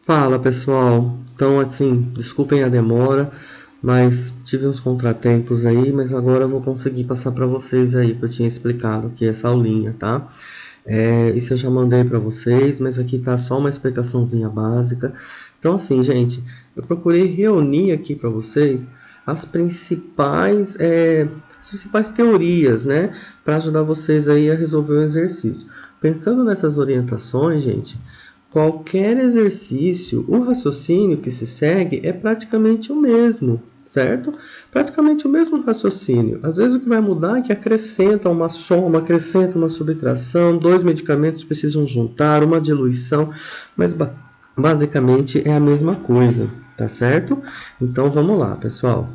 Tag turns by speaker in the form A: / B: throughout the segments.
A: Fala pessoal, então assim, desculpem a demora, mas tive uns contratempos aí, mas agora eu vou conseguir passar para vocês aí que eu tinha explicado aqui essa aulinha, tá? Isso eu já mandei para vocês, mas aqui tá só uma explicaçãozinha básica. Então assim, gente, eu procurei reunir aqui para vocês as principais teorias, né, para ajudar vocês aí a resolver o exercício. Pensando nessas orientações, gente, qualquer exercício, o raciocínio que se segue é praticamente o mesmo, certo? Praticamente o mesmo raciocínio. Às vezes o que vai mudar é que acrescenta uma soma, acrescenta uma subtração, dois medicamentos precisam juntar, uma diluição, mas basicamente é a mesma coisa, tá certo? Então vamos lá, pessoal.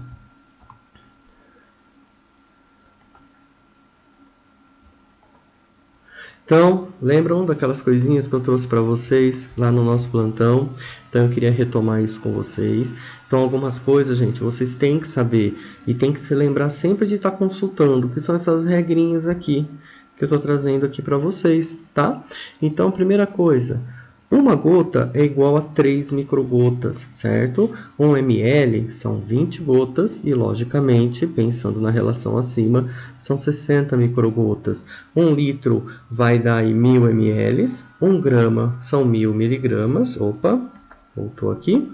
A: Então, lembram daquelas coisinhas que eu trouxe para vocês lá no nosso plantão? Então, eu queria retomar isso com vocês. Então, algumas coisas, gente, vocês têm que saber e tem que se lembrar sempre de estar consultando, que são essas regrinhas aqui que eu estou trazendo aqui para vocês, tá? Então, primeira coisa, uma gota é igual a 3 microgotas, certo? 1 ml são 20 gotas e, logicamente, pensando na relação acima, são 60 microgotas. 1 litro vai dar aí 1000 ml, 1 grama são 1000 miligramas. Opa, voltou aqui.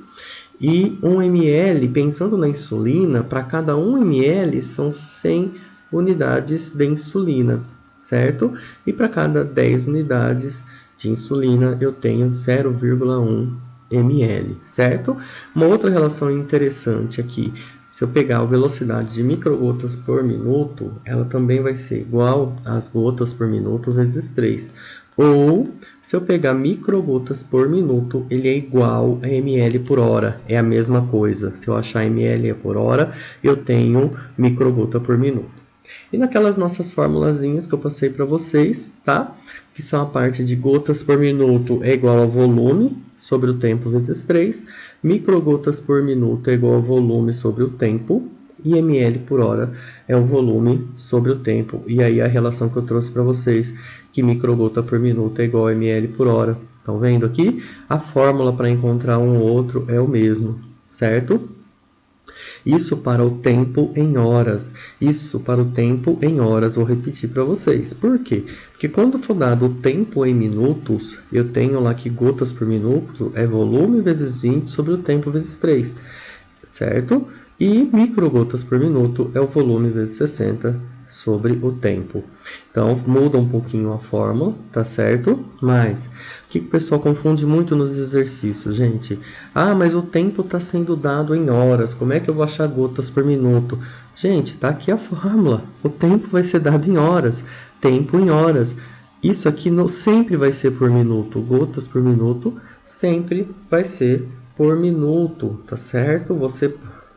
A: E 1 ml, pensando na insulina, para cada 1 ml são 100 unidades de insulina, certo? E para cada 10 unidades de insulina eu tenho 0,1 ml, certo? Uma outra relação interessante aqui, se eu pegar a velocidade de microgotas por minuto, ela também vai ser igual às gotas por minuto vezes 3. Ou, se eu pegar microgotas por minuto, ele é igual a ml por hora. É a mesma coisa. Se eu achar ml por hora, eu tenho microgota por minuto. E naquelas nossas formulazinhas que eu passei para vocês, tá? Que são a parte de gotas por minuto é igual a volume sobre o tempo vezes 3, microgotas por minuto é igual a volume sobre o tempo, e ml por hora é o volume sobre o tempo. E aí a relação que eu trouxe para vocês, que microgota por minuto é igual a ml por hora. Estão vendo aqui? A fórmula para encontrar um ou outro é o mesmo, certo? Isso para o tempo em horas. Isso para o tempo em horas. Vou repetir para vocês. Por quê? Porque quando for dado o tempo em minutos, eu tenho lá que gotas por minuto é volume vezes 20 sobre o tempo vezes 3. Certo? E microgotas por minuto é o volume vezes 60 sobre o tempo. Então, muda um pouquinho a fórmula, tá certo? Mas, o que o pessoal confunde muito nos exercícios, gente? Ah, mas o tempo está sendo dado em horas, como é que eu vou achar gotas por minuto? Gente, tá aqui a fórmula, o tempo vai ser dado em horas, tempo em horas. Isso aqui não, sempre vai ser por minuto, gotas por minuto sempre vai ser por minuto, tá certo?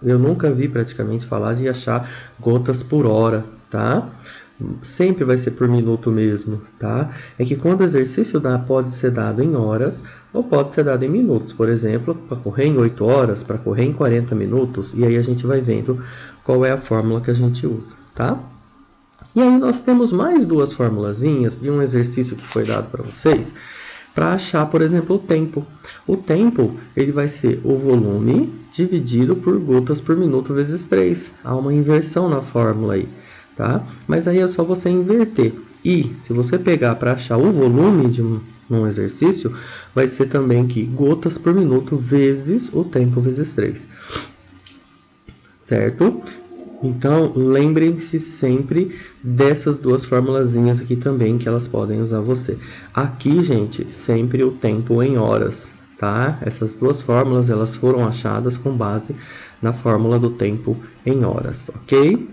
A: Eu nunca vi praticamente falar de achar gotas por hora, tá? Sempre vai ser por minuto mesmo, tá? É que quando o exercício pode ser dado em horas ou pode ser dado em minutos. Por exemplo, para correr em 8 horas, para correr em 40 minutos, e aí a gente vai vendo qual é a fórmula que a gente usa, tá? E aí nós temos mais duas formulazinhas de um exercício que foi dado para vocês, para achar, por exemplo, o tempo. O tempo ele vai ser o volume dividido por gotas por minuto vezes 3. Há uma inversão na fórmula aí, tá? Mas aí é só você inverter. E se você pegar para achar o volume de um exercício, vai ser também que gotas por minuto vezes o tempo vezes 3. Certo? Então, lembrem-se sempre dessas duas formulazinhas aqui também, que elas podem usar você. Aqui, gente, sempre o tempo em horas, tá? Essas duas fórmulas, elas foram achadas com base na fórmula do tempo em horas, ok?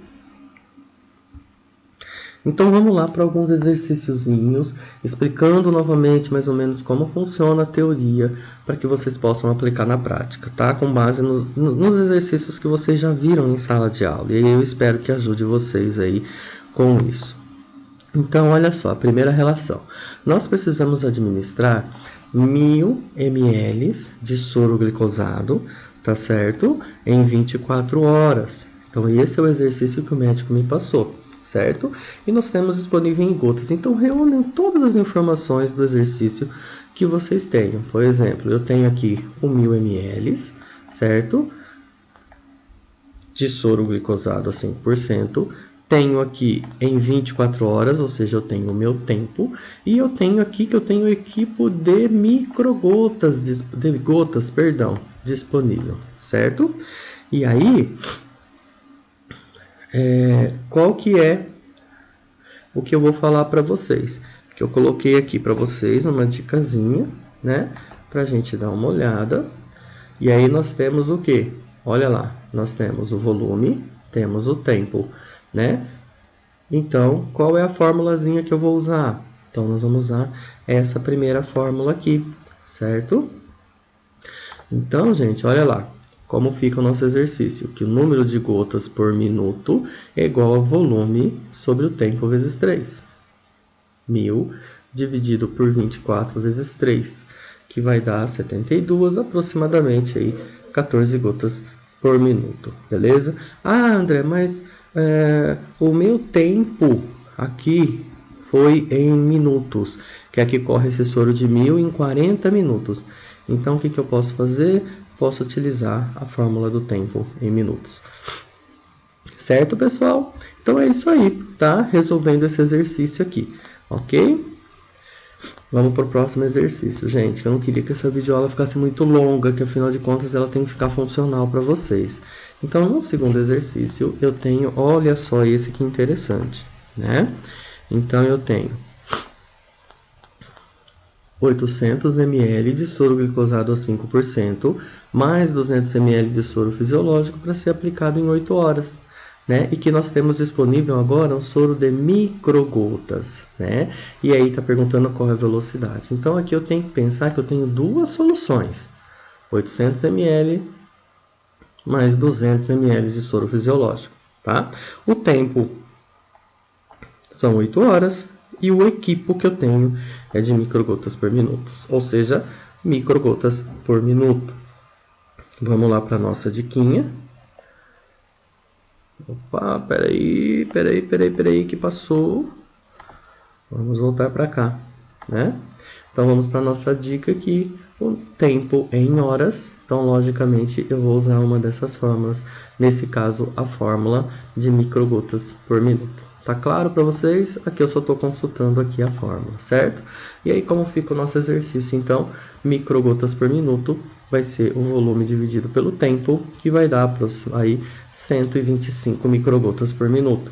A: Então, vamos lá para alguns exercíciozinhos, explicando novamente mais ou menos como funciona a teoria, para que vocês possam aplicar na prática, tá? Com base nos exercícios que vocês já viram em sala de aula. E eu espero que ajude vocês aí com isso. Então, olha só, a primeira relação. Nós precisamos administrar 1000 ml de soro glicosado, tá certo? Em 24 horas. Então, esse é o exercício que o médico me passou. Certo? E nós temos disponível em gotas. Então, reúnem todas as informações do exercício que vocês tenham. Por exemplo, eu tenho aqui o 1000 ml, certo? De soro glicosado a 5%. Tenho aqui em 24 horas, ou seja, eu tenho o meu tempo. E eu tenho aqui que eu tenho o equipo de microgotas, disponível, certo? E aí, qual que é o que eu vou falar para vocês? Que eu coloquei aqui para vocês uma dicasinha, né? Pra gente dar uma olhada. E aí nós temos o que? Olha lá, nós temos o volume, temos o tempo, né? Então, qual é a formulazinha que eu vou usar? Então, nós vamos usar essa primeira fórmula aqui, certo? Então, gente, olha lá como fica o nosso exercício, que o número de gotas por minuto é igual ao volume sobre o tempo vezes 3. 1000 dividido por 24 vezes 3, que vai dar 72, aproximadamente aí 14 gotas por minuto, beleza? Ah, André, mas o meu tempo aqui foi em minutos, que aqui corre esse soro de 1000 em 40 minutos. Então, o que eu posso fazer? Posso utilizar a fórmula do tempo em minutos. Certo, pessoal? Então, é isso aí, tá? Resolvendo esse exercício aqui, ok? Vamos para o próximo exercício, gente. Eu não queria que essa videoaula ficasse muito longa, que afinal de contas ela tem que ficar funcional para vocês. Então, no segundo exercício, eu tenho, olha só esse que interessante, né? Então, eu tenho 800 ml de soro glicosado a 5%, mais 200 ml de soro fisiológico para ser aplicado em 8 horas. Né? E que nós temos disponível agora um soro de microgotas, né? E aí está perguntando qual é a velocidade. Então, aqui eu tenho que pensar que eu tenho duas soluções. 800 ml mais 200 ml de soro fisiológico, tá? O tempo são 8 horas e o equipo que eu tenho é de microgotas por minuto, ou seja, microgotas por minuto. Vamos lá para a nossa diquinha. Opa, peraí, que passou. Vamos voltar para cá, né? Então, vamos para a nossa dica aqui, o tempo em horas. Então, logicamente, eu vou usar uma dessas fórmulas. Nesse caso, a fórmula de microgotas por minuto. Tá claro para vocês? Aqui eu só estou consultando aqui a fórmula, certo? E aí, como fica o nosso exercício? Então, microgotas por minuto vai ser o volume dividido pelo tempo, que vai dar aí 125 microgotas por minuto.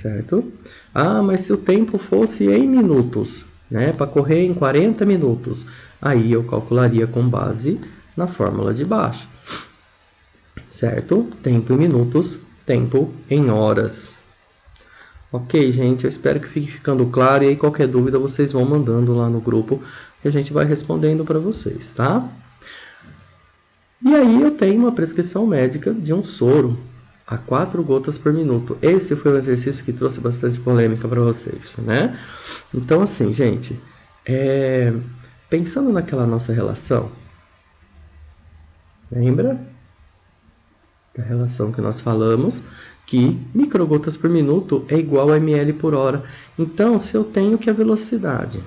A: Certo? Ah, mas se o tempo fosse em minutos, né, para correr em 40 minutos, aí eu calcularia com base na fórmula de baixo. Certo? Tempo em minutos, tempo em horas. Ok, gente, eu espero que fique ficando claro, e aí qualquer dúvida vocês vão mandando lá no grupo, que a gente vai respondendo para vocês, tá? E aí eu tenho uma prescrição médica de um soro a 4 gotas por minuto. Esse foi um exercício que trouxe bastante polêmica para vocês, né? Então, assim, gente, pensando naquela nossa relação, lembra da relação que nós falamos, que microgotas por minuto é igual a ml por hora. Então, se eu tenho que a velocidade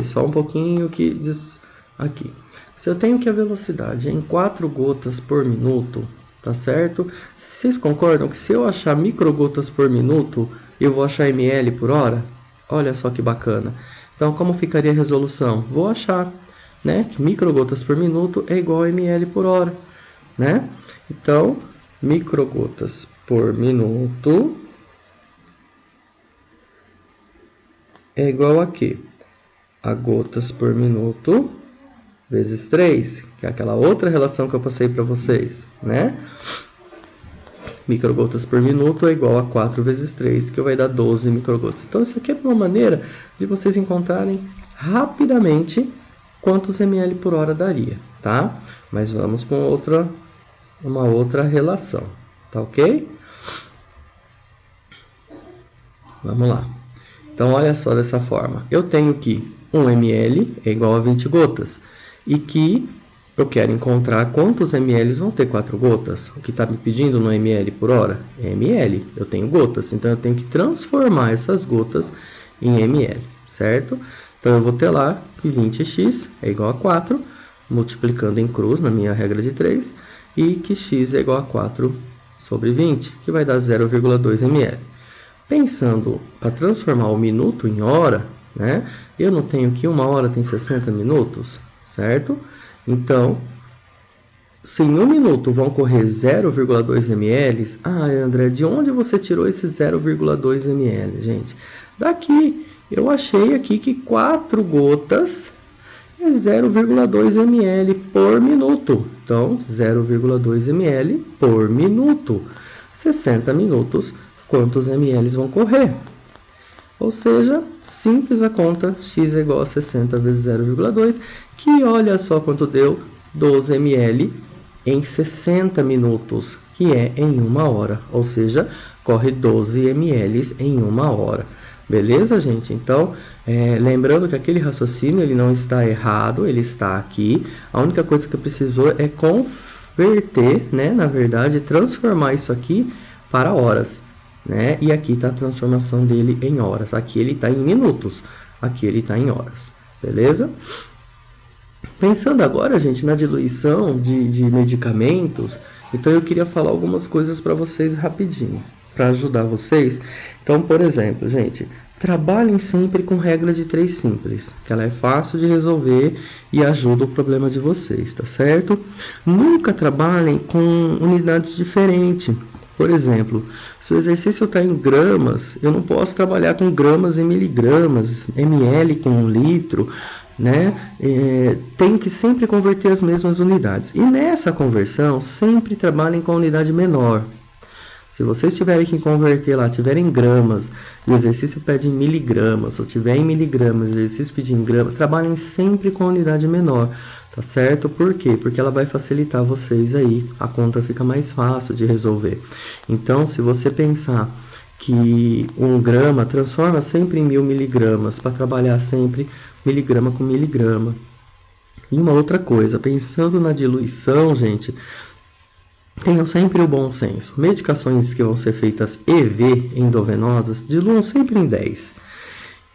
A: só um pouquinho que diz aqui. Se eu tenho que a velocidade é em 4 gotas por minuto, tá certo? Vocês concordam que se eu achar microgotas por minuto, eu vou achar ml por hora? Olha só que bacana. Então, como ficaria a resolução? Vou achar, né, que microgotas por minuto é igual a ml por hora, né? Então, microgotas por minuto é igual a quê? A gotas por minuto vezes 3, que é aquela outra relação que eu passei para vocês, né? Microgotas por minuto é igual a 4 vezes 3, que vai dar 12 microgotas. Então, isso aqui é uma maneira de vocês encontrarem rapidamente quantos ml por hora daria, tá? Mas vamos com uma outra relação, tá ok? Vamos lá. Então, olha só dessa forma. Eu tenho que 1 ml é igual a 20 gotas. E que eu quero encontrar quantos ml vão ter 4 gotas. O que está me pedindo no ml por hora é ml. Eu tenho gotas, então eu tenho que transformar essas gotas em ml, certo? Então eu vou ter lá que 20x é igual a 4, multiplicando em cruz na minha regra de 3, e que x é igual a 4 sobre 20, que vai dar 0,2 ml. Pensando para transformar o minuto em hora, né? Eu não tenho que 1 hora tem 60 minutos, certo? Então, se em 1 minuto vão correr 0,2 ml, ah, André, de onde você tirou esse 0,2 ml, gente? Daqui, eu achei aqui que 4 gotas é 0,2 ml por minuto. Então, 0,2 ml por minuto. 60 minutos, quantos ml vão correr? Ou seja, simples a conta, x é igual a 60 vezes 0,2, que olha só quanto deu, 12 ml em 60 minutos, que é em 1 hora. Ou seja, corre 12 ml em 1 hora. Beleza, gente? Então, lembrando que aquele raciocínio ele não está errado, ele está aqui. A única coisa que precisou é converter, né, na verdade, transformar isso aqui para horas. Né? E aqui está a transformação dele em horas. Aqui ele está em minutos, aqui ele está em horas. Beleza? Pensando agora, gente, na diluição de medicamentos, então eu queria falar algumas coisas para vocês rapidinho, para ajudar vocês. Então, por exemplo, gente, trabalhem sempre com regra de 3 simples, que ela é fácil de resolver e ajuda o problema de vocês, tá certo? Nunca trabalhem com unidades diferentes. Por exemplo, se o exercício está em gramas, eu não posso trabalhar com gramas e miligramas, ml com litro, né? Tem que sempre converter as mesmas unidades. E nessa conversão, sempre trabalhem com a unidade menor. Se vocês tiverem que converter lá, tiverem gramas, e o exercício pede em miligramas, ou tiver em miligramas, o exercício pede em gramas, trabalhem sempre com a unidade menor. Tá certo? Por quê? Porque ela vai facilitar vocês aí, a conta fica mais fácil de resolver. Então, se você pensar que 1 grama transforma sempre em 1000 miligramas, para trabalhar sempre miligrama com miligrama. E uma outra coisa, pensando na diluição, gente, tenham sempre o bom senso. Medicações que vão ser feitas EV, endovenosas, diluam sempre em 10.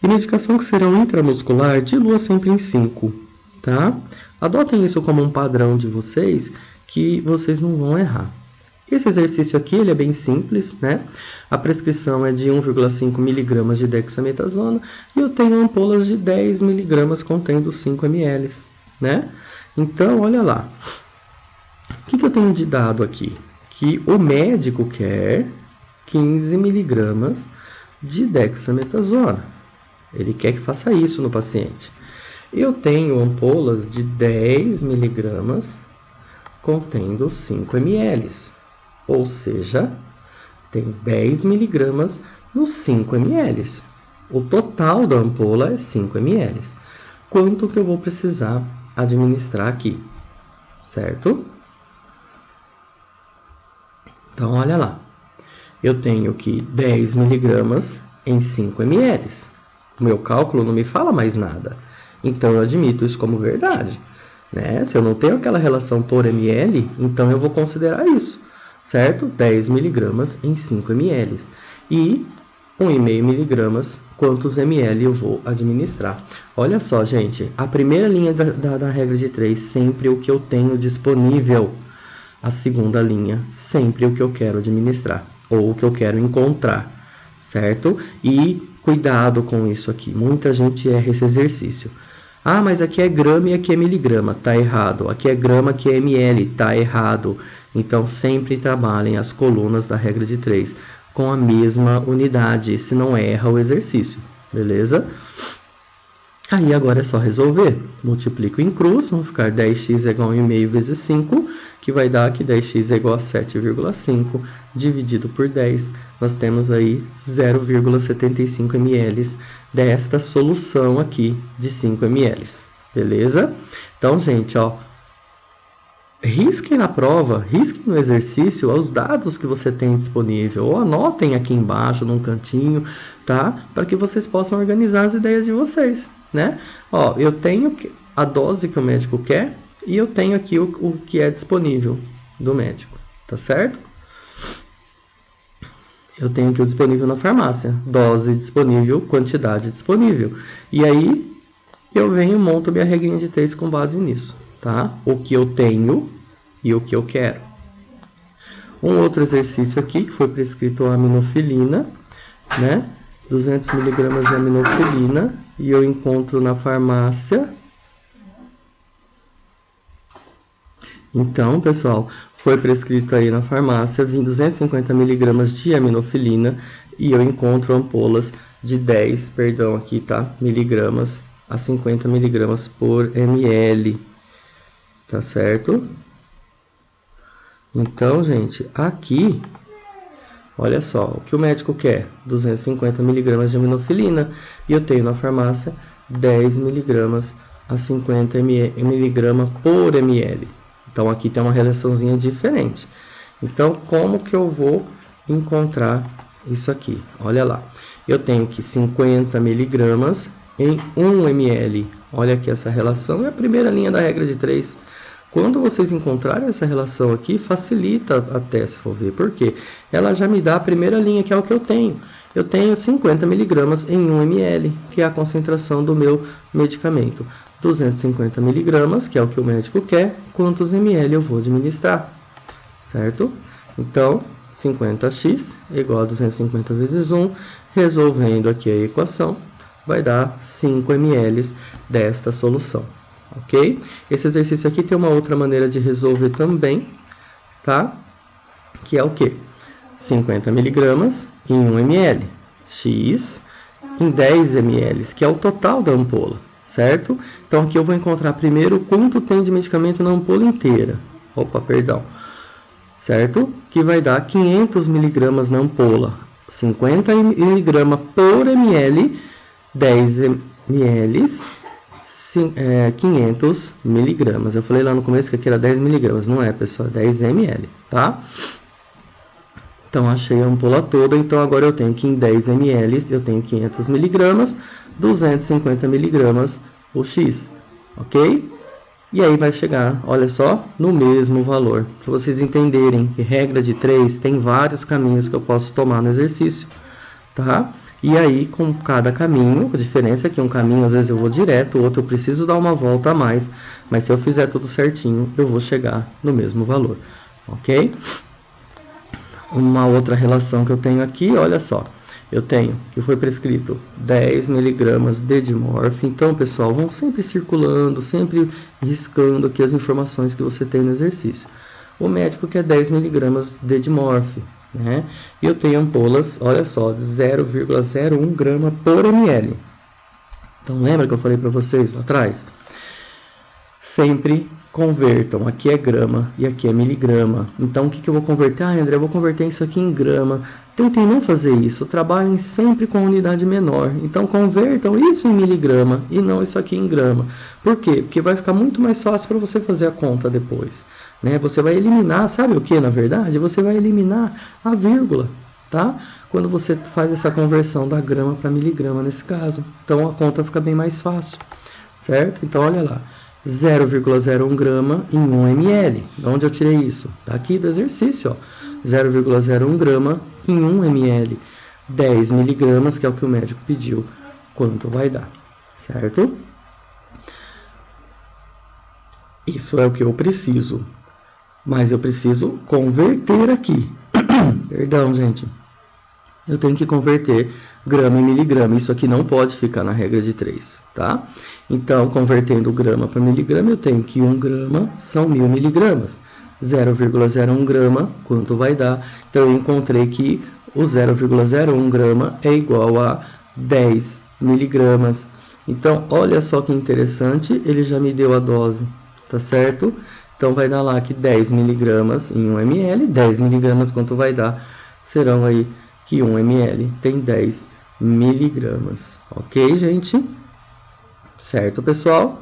A: E medicação que serão intramuscular, dilua sempre em 5, tá? Adotem isso como um padrão de vocês, que vocês não vão errar. Esse exercício aqui ele é bem simples, né? A prescrição é de 1,5 mg de dexametasona e eu tenho ampolas de 10 mg contendo 5 ml, né? Então, olha lá. O que eu tenho de dado aqui? Que o médico quer 15 mg de dexametasona. Ele quer que faça isso no paciente. Eu tenho ampolas de 10 mg contendo 5 ml. Ou seja, tem 10 mg nos 5 ml. O total da ampola é 5 ml. Quanto que eu vou precisar administrar aqui? Certo? Então, olha lá. Eu tenho que 10 mg em 5 ml. O meu cálculo não me fala mais nada. Então, eu admito isso como verdade. Né? Se eu não tenho aquela relação por ml, então eu vou considerar isso. Certo? 10 mg em 5 ml. E 1,5 mg, quantos ml eu vou administrar. Olha só, gente. A primeira linha da regra de 3, sempre o que eu tenho disponível. A segunda linha, sempre o que eu quero administrar. Ou o que eu quero encontrar. Certo? E cuidado com isso aqui. Muita gente erra esse exercício. Ah, mas aqui é grama e aqui é miligrama. Tá errado. Aqui é grama, aqui é ml. Tá errado. Então, sempre trabalhem as colunas da regra de 3 com a mesma unidade, se não erra o exercício. Beleza? Aí, agora é só resolver. Multiplico em cruz, vão ficar 10x é igual a 1,5 vezes 5, que vai dar que 10x é igual a 7,5, dividido por 10. Nós temos aí 0,75 ml desta solução aqui de 5 ml. Beleza? Então, gente, ó, risquem na prova, risquem no exercício os dados que você tem disponível, ou anotem aqui embaixo, num cantinho, tá? Para que vocês possam organizar as ideias de vocês, né? Ó, eu tenho a dose que o médico quer, e eu tenho aqui o que é disponível do médico, tá certo? Eu tenho aqui o disponível na farmácia, dose disponível, quantidade disponível. E aí, eu venho e monto minha regrinha de 3 com base nisso, tá? O que eu tenho e o que eu quero. Um outro exercício aqui, que foi prescrito a aminofilina, né? 200 mg de aminofilina, e eu encontro na farmácia. Então, pessoal, foi prescrito aí na farmácia 250 mg de aminofilina, e eu encontro ampolas de 10, perdão, aqui tá, miligramas a 50 mg por ml, tá certo? Então, gente, aqui, olha só, o que o médico quer? 250 mg de aminofilina, e eu tenho na farmácia 10 mg a 50 mg por ml. Então, aqui tem uma relaçãozinha diferente. Então, como que eu vou encontrar isso aqui? Olha lá, eu tenho que 50 mg em 1 ml. Olha aqui essa relação, é a primeira linha da regra de 3. Quando vocês encontrarem essa relação aqui, facilita até, se for ver. Por quê? Ela já me dá a primeira linha, que é o que eu tenho. Eu tenho 50 mg em 1 ml, que é a concentração do meu medicamento. 250 mg, que é o que o médico quer, quantos ml eu vou administrar, certo? Então, 50x igual a 250 vezes 1, resolvendo aqui a equação, vai dar 5 ml desta solução, ok? Esse exercício aqui tem uma outra maneira de resolver também, tá? Que é o quê? 50 mg em 1 ml, x em 10 ml, que é o total da ampola, certo? Então, aqui eu vou encontrar primeiro quanto tem de medicamento na ampola inteira. Opa, perdão. Certo? Que vai dar 500 mg na ampola. 50 mg por ml, 10 ml, 500 mg. Eu falei lá no começo que aqui era 10 mg, não é, pessoal? É 10 ml, tá? Então, achei a ampola toda. Então, agora eu tenho que em 10 ml eu tenho 500 mg, 250 mg o x, ok? E aí vai chegar, olha só, no mesmo valor. Para vocês entenderem que regra de 3 tem vários caminhos que eu posso tomar no exercício, tá? E aí, com cada caminho, a diferença é que um caminho às vezes eu vou direto, o outro eu preciso dar uma volta a mais, mas se eu fizer tudo certinho, eu vou chegar no mesmo valor, ok? Uma outra relação que eu tenho aqui, olha só. Eu tenho que foi prescrito 10 mg de Edimorf. Então, pessoal, vão sempre circulando, sempre riscando aqui as informações que você tem no exercício. O médico quer 10 mg de Edimorf, né? E eu tenho ampolas, olha só, de 0,01 grama por ml. Então, lembra que eu falei para vocês lá atrás? Sempre convertam, aqui é grama e aqui é miligrama. Então, o que eu vou converter? Ah, André, eu vou converter isso aqui em grama. Tentem não fazer isso, trabalhem sempre com unidade menor. Então, convertam isso em miligrama e não isso aqui em grama. Por quê? Porque vai ficar muito mais fácil para você fazer a conta depois, né? Você vai eliminar, sabe o que, na verdade? Você vai eliminar a vírgula, tá? Quando você faz essa conversão da grama para miligrama, nesse caso. Então, a conta fica bem mais fácil, certo? Então, olha lá. 0,01 grama em 1 ml. De onde eu tirei isso? Daqui do exercício, ó. 0,01 grama em 1 ml. 10 miligramas, que é o que o médico pediu. Quanto vai dar? Certo? Isso é o que eu preciso. Mas eu preciso converter aqui. Perdão, gente. Eu tenho que converter grama em miligrama. Isso aqui não pode ficar na regra de 3, tá? Então, convertendo grama para miligrama, eu tenho que 1 grama são 1000 miligramas. 0,01 grama, quanto vai dar? Então, eu encontrei que o 0,01 grama é igual a 10 miligramas. Então, olha só que interessante, ele já me deu a dose, tá certo? Então, vai dar lá que 10 miligramas em 1 ml, 10 miligramas, quanto vai dar? Serão aí que 1 ml tem 10 miligramas. Ok, gente? Certo, pessoal?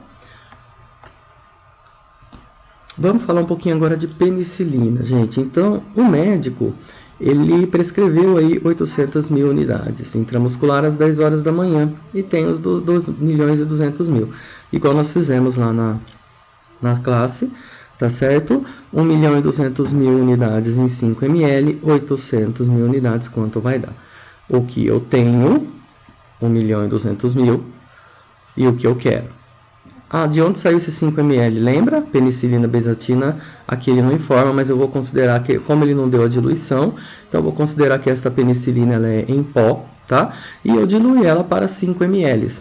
A: Vamos falar um pouquinho agora de penicilina, gente. Então, o médico, ele prescreveu aí 800 mil unidades intramuscular às 10 horas da manhã e tem os 2 milhões e 200 mil. Igual nós fizemos lá na classe, tá certo? 1.200.000 unidades em 5 ml, 800.000 unidades, quanto vai dar? O que eu tenho, 1.200.000, e o que eu quero. De onde saiu esse 5 ml? Lembra? Penicilina, benzatina, aqui ele não informa, mas eu vou considerar que, como ele não deu a diluição, então eu vou considerar que esta penicilina ela é em pó, tá? E eu diluí ela para 5 ml,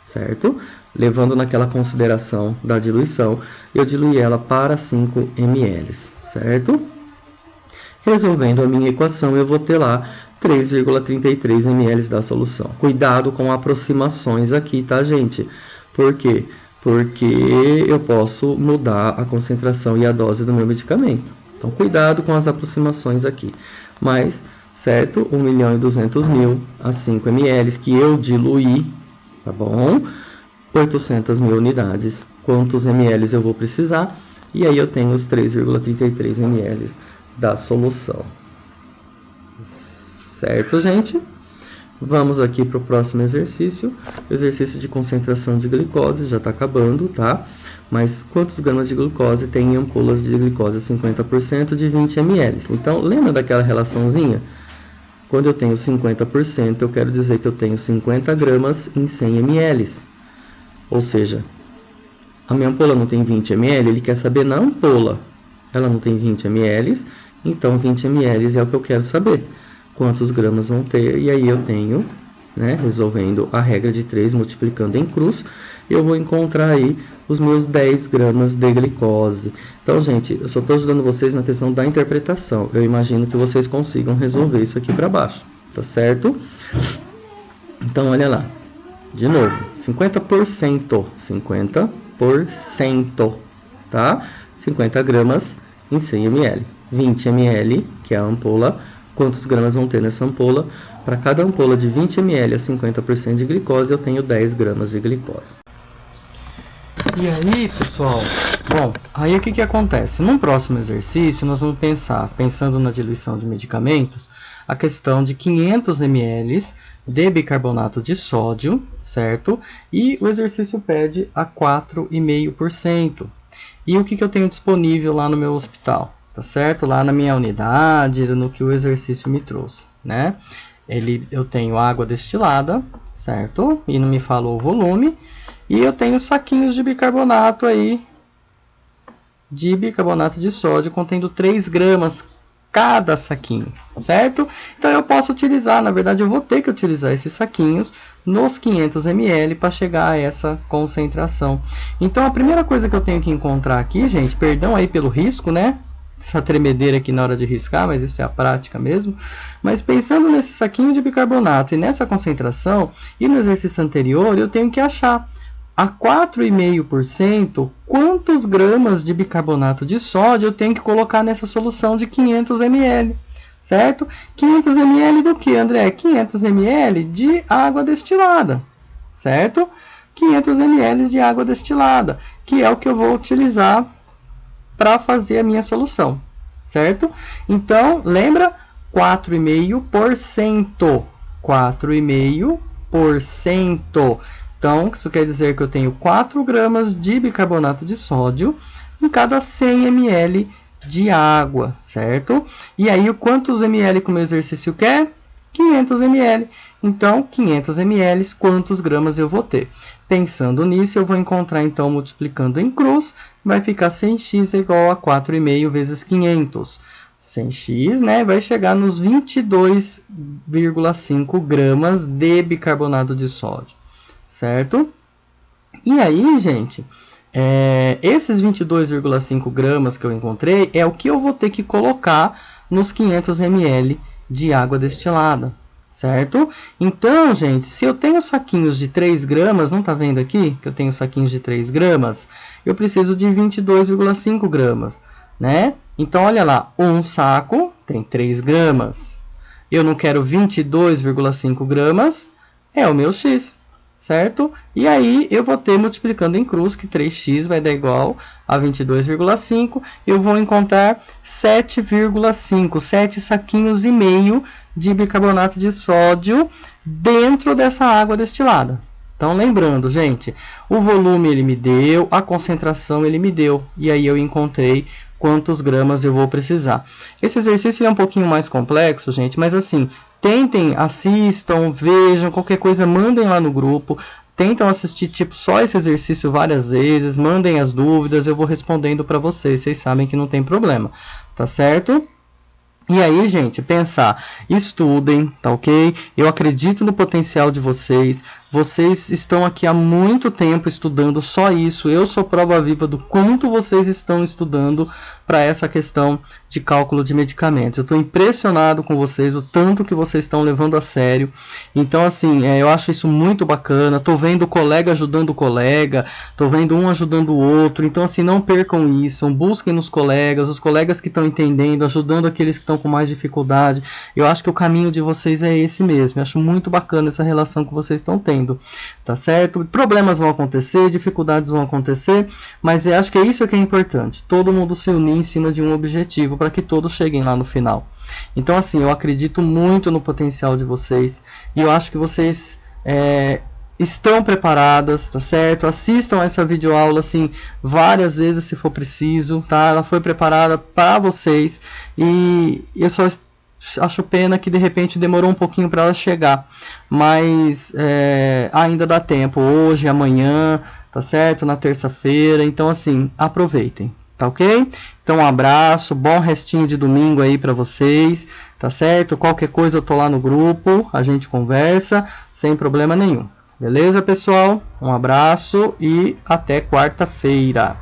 A: certo? Levando naquela consideração da diluição, eu diluí ela para 5 ml, certo? Resolvendo a minha equação, eu vou ter lá 3,33 ml da solução. Cuidado com aproximações aqui, tá, gente? Por quê? Porque eu posso mudar a concentração e a dose do meu medicamento. Então, cuidado com as aproximações aqui. Mas, certo? 1.200.000 a 5 ml que eu diluí, tá bom? 800.000 unidades. Quantos ml eu vou precisar? E aí eu tenho os 3,33 ml da solução. Certo, gente? Vamos aqui para o próximo exercício. O exercício de concentração de glicose já está acabando, tá? Mas quantos gramas de glucose tem em ampolas de glicose 50% de 20 ml? Então, lembra daquela relaçãozinha? Quando eu tenho 50%, eu quero dizer que eu tenho 50 gramas em 100 ml. Ou seja, a minha ampola não tem 20 ml, ele quer saber na ampola. Ela não tem 20 ml, então 20 ml é o que eu quero saber. Quantos gramas vão ter, e aí eu tenho, né, resolvendo a regra de 3, multiplicando em cruz, eu vou encontrar aí os meus 10 gramas de glicose. Então, gente, eu só estou ajudando vocês na questão da interpretação. Eu imagino que vocês consigam resolver isso aqui para baixo, tá certo? Então, olha lá. De novo, 50%, tá? 50 gramas em 100 ml. 20 ml, que é a ampola. Quantos gramas vão ter nessa ampola? Para cada ampola de 20 ml a 50% de glicose, eu tenho 10 gramas de glicose. E aí, pessoal, bom, aí o que acontece? Num próximo exercício, nós vamos pensando na diluição de medicamentos, a questão de 500 ml de bicarbonato de sódio, certo? E o exercício pede a 4,5%. E o que eu tenho disponível lá no meu hospital? Tá certo? Lá na minha unidade, no que o exercício me trouxe, né? Eu tenho água destilada, certo? E não me falou o volume. E eu tenho saquinhos de bicarbonato aí, de bicarbonato de sódio, contendo 3 gramas cada saquinho, certo? Então eu posso utilizar, na verdade eu vou ter que utilizar esses saquinhos nos 500 ml para chegar a essa concentração. Então a primeira coisa que eu tenho que encontrar aqui, gente, perdão aí pelo risco, né? Essa tremedeira aqui na hora de riscar, mas isso é a prática mesmo. Mas pensando nesse saquinho de bicarbonato e nessa concentração, e no exercício anterior, eu tenho que achar a 4,5% quantos gramas de bicarbonato de sódio eu tenho que colocar nessa solução de 500 ml, certo? 500 ml do que, André? 500 ml de água destilada, certo? 500 ml de água destilada, que é o que eu vou utilizar para fazer a minha solução, certo? Então, lembra? 4,5%. 4,5%. Então, isso quer dizer que eu tenho 4 gramas de bicarbonato de sódio em cada 100 ml de água, certo? E aí, quantos ml que o meu exercício quer? 500 ml. Então, 500 ml, quantos gramas eu vou ter? Pensando nisso, eu vou encontrar, então, multiplicando em cruz, vai ficar 100x igual a 4,5 vezes 500. 100x, né, vai chegar nos 22,5 gramas de bicarbonato de sódio, certo? E aí, gente, esses 22,5 gramas que eu encontrei é o que eu vou ter que colocar nos 500 ml de água destilada, certo? Então, gente, se eu tenho saquinhos de 3 gramas, não tá vendo aqui que eu tenho saquinhos de 3 gramas? Eu preciso de 22,5 gramas, né? Então, olha lá, um saco tem 3 gramas. Eu não quero 22,5 gramas, é o meu x, certo? E aí, eu vou ter multiplicando em cruz, que 3x vai dar igual a 22,5. Eu vou encontrar 7,5, 7 saquinhos e meio de bicarbonato de sódio dentro dessa água destilada, Então, lembrando, gente, o volume ele me deu, a concentração ele me deu, e aí eu encontrei quantos gramas eu vou precisar. Esse exercício é um pouquinho mais complexo, gente, mas assim, tentem, assistam, vejam, qualquer coisa, mandem lá no grupo. Tentam assistir tipo só esse exercício várias vezes, mandem as dúvidas, eu vou respondendo para vocês, vocês sabem que não tem problema, tá certo? E aí, gente, pensar, estudem, tá ok? Eu acredito no potencial de vocês. Vocês estão aqui há muito tempo estudando só isso. Eu sou prova viva do quanto vocês estão estudando para essa questão de cálculo de medicamentos. Eu estou impressionado com vocês, o tanto que vocês estão levando a sério. Então, assim, eu acho isso muito bacana. Estou vendo o colega ajudando o colega, estou vendo um ajudando o outro. Então, assim, não percam isso. Busquem nos colegas, os colegas que estão entendendo, ajudando aqueles que estão com mais dificuldade. Eu acho que o caminho de vocês é esse mesmo. Eu acho muito bacana essa relação que vocês estão tendo. Tá certo? Problemas vão acontecer, dificuldades vão acontecer, mas eu acho que é isso que é importante. Todo mundo se unir em cima de um objetivo para que todos cheguem lá no final. Então, assim, eu acredito muito no potencial de vocês e eu acho que vocês estão preparadas, tá certo? Assistam essa videoaula assim várias vezes se for preciso, tá? Ela foi preparada para vocês e eu só acho pena que de repente demorou um pouquinho para ela chegar, mas ainda dá tempo, hoje, amanhã, tá certo? Na terça-feira, então assim, aproveitem, tá ok? Então um abraço, bom restinho de domingo aí para vocês, tá certo? Qualquer coisa eu tô lá no grupo, a gente conversa, sem problema nenhum. Beleza, pessoal? Um abraço e até quarta-feira.